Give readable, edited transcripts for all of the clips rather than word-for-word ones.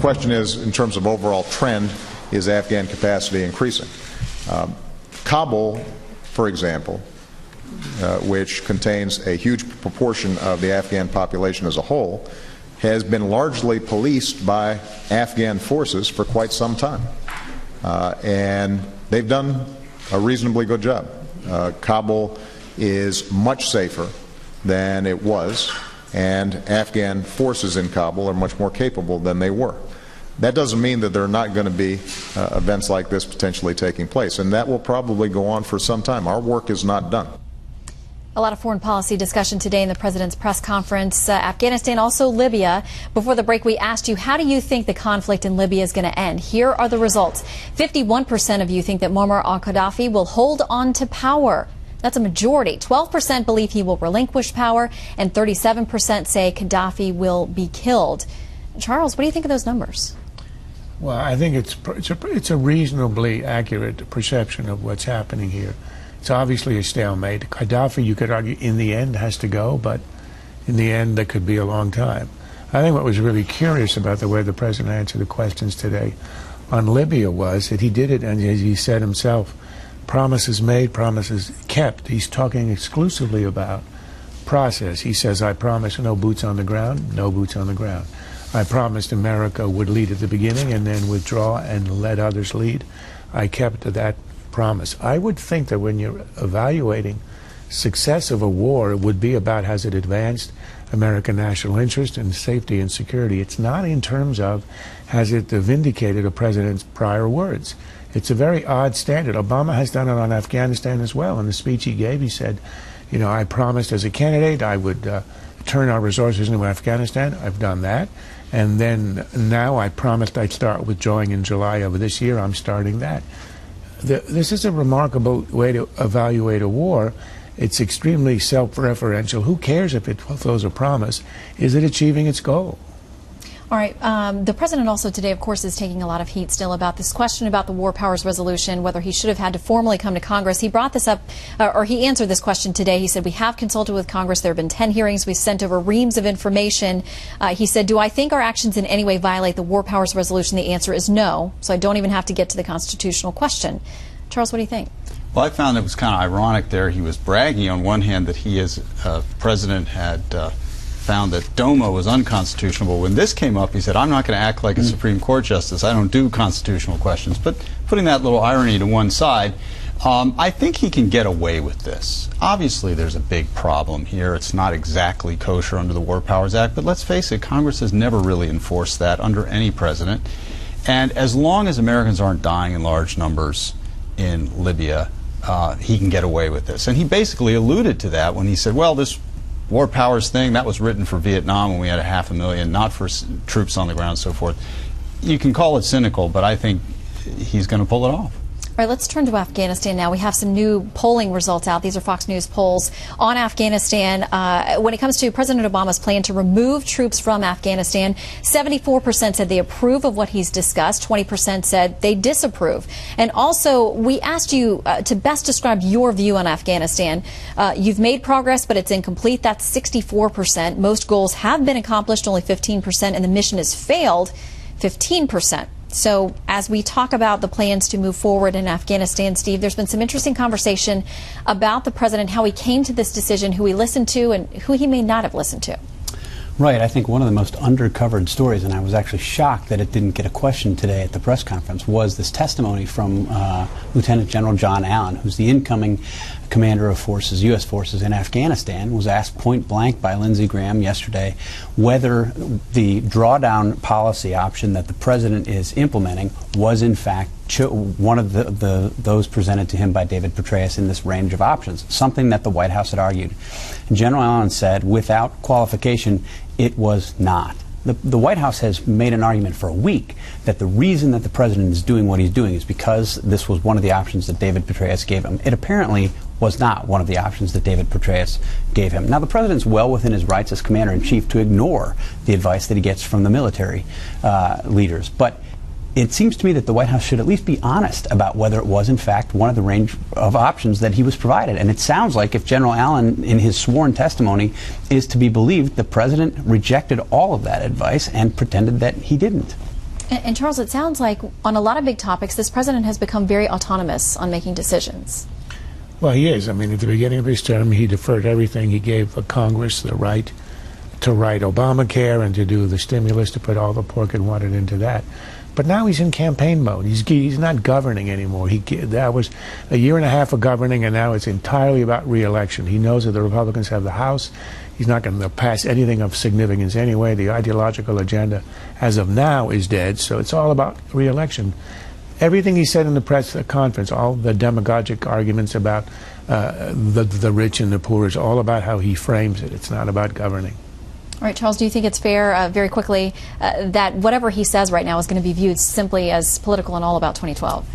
question is, in terms of overall trend, is Afghan capacity increasing? Kabul, for example, which contains a huge proportion of the Afghan population as a whole, has been largely policed by Afghan forces for quite some time. And they've done a reasonably good job. Kabul is much safer than it was, and Afghan forces in Kabul are much more capable than they were. That doesn't mean that there are not going to be events like this potentially taking place, and that will probably go on for some time. Our work is not done. A lot of foreign policy discussion today in the president's press conference. Afghanistan, also Libya. Before the break, we asked you, how do you think the conflict in Libya is going to end? Here are the results. 51% of you think that Muammar al-Gaddafi will hold on to power. That's a majority. 12% believe he will relinquish power, and 37% say Gaddafi will be killed. Charles, what do you think of those numbers? Well, I think it's a reasonably accurate perception of what's happening here. It's obviously a stalemate. Gaddafi, you could argue, in the end has to go, but in the end, that could be a long time. I think what was really curious about the way the president answered the questions today on Libya was that he did it, and as he said himself, promises made, promises kept. He's talking exclusively about process. He says, I promise no boots on the ground, no boots on the ground. I promised America would lead at the beginning and then withdraw and let others lead. I kept to that promise. I would think that when you're evaluating success of a war, it would be about has it advanced American national interest and safety and security. It's not in terms of has it vindicated a president's prior words. It's a very odd standard. Obama has done it on Afghanistan as well. In the speech he gave, he said, you know, I promised as a candidate I would turn our resources into Afghanistan. I've done that. And then now I promised I'd start withdrawing in July of this year. I'm starting that. This is a remarkable way to evaluate a war. It's extremely self-referential. Who cares if it fulfills a promise? Is it achieving its goal? All right. The president also today, of course, is taking a lot of heat still about this question about the War Powers Resolution, whether he should have had to formally come to Congress. He brought this up, or he answered this question today. He said, we have consulted with Congress. There have been 10 hearings. We've sent over reams of information. He said, do I think our actions in any way violate the War Powers Resolution? The answer is no. So I don't even have to get to the constitutional question. Charles, what do you think? Well, I found it was kind of ironic there. He was bragging on one hand that he as president had found that DOMA was unconstitutional. But when this came up, he said, I'm not going to act like a Supreme Court justice. I don't do constitutional questions. But putting that little irony to one side, I think he can get away with this. Obviously, there's a big problem here. It's not exactly kosher under the War Powers Act. But let's face it, Congress has never really enforced that under any president. And as long as Americans aren't dying in large numbers in Libya, he can get away with this. And he basically alluded to that when he said, well, this War Powers thing, that was written for Vietnam when we had 500,000, not for troops on the ground and so forth. You can call it cynical, but I think he's going to pull it off. All right, let's turn to Afghanistan now. We have some new polling results out. These are Fox News polls on Afghanistan. When it comes to President Obama's plan to remove troops from Afghanistan, 74% said they approve of what he's discussed. 20% said they disapprove. And also, we asked you to best describe your view on Afghanistan. You've made progress, but it's incomplete. That's 64%. Most goals have been accomplished, only 15%, and the mission has failed, 15%. So as we talk about the plans to move forward in Afghanistan, Steve, there's been some interesting conversation about the president, how he came to this decision, who he listened to, and who he may not have listened to. Right. I think one of the most undercovered stories, and I was actually shocked that it didn't get a question today at the press conference, was this testimony from Lieutenant General John Allen, who's the incoming commander of forces, U.S. forces in Afghanistan, was asked point blank by Lindsey Graham yesterday whether the drawdown policy option that the president is implementing was in fact one of those presented to him by David Petraeus in this range of options, something that the White House had argued. And General Allen said, without qualification, it was not. The White House has made an argument for a week that the reason that the president is doing what he's doing is because this was one of the options that David Petraeus gave him. It apparently was not one of the options that David Petraeus gave him. Now, the president's well within his rights as commander-in-chief to ignore the advice that he gets from the military leaders. But it seems to me that the White House should at least be honest about whether it was, in fact, one of the range of options that he was provided. And it sounds like if General Allen, in his sworn testimony, is to be believed, the president rejected all of that advice and pretended that he didn't. And Charles, it sounds like on a lot of big topics, this president has become very autonomous on making decisions. Well, he is. I mean, at the beginning of his term, he deferred everything. He gave Congress the right to write Obamacare and to do the stimulus, to put all the pork and wanted into that. But now he's in campaign mode. He's not governing anymore. That was a year and a half of governing, and now it's entirely about re-election. He knows that the Republicans have the House. He's not going to pass anything of significance anyway. The ideological agenda, as of now, is dead. So it's all about re-election. Everything he said in the press conference, all the demagogic arguments about the rich and the poor, is all about how he frames it. It's not about governing. All right, Charles, do you think it's fair, very quickly, that whatever he says right now is going to be viewed simply as political and all about 2012?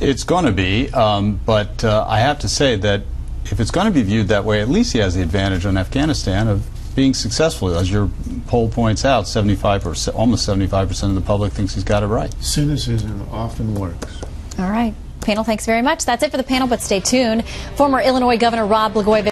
It's going to be, but I have to say that if it's going to be viewed that way, at least he has the advantage on Afghanistan of being successful. As your poll points out, 75%, almost 75% of the public thinks he's got it right. Cynicism often works. All right. Panel, thanks very much. That's it for the panel, but stay tuned. Former Illinois Governor Rod Blagojevich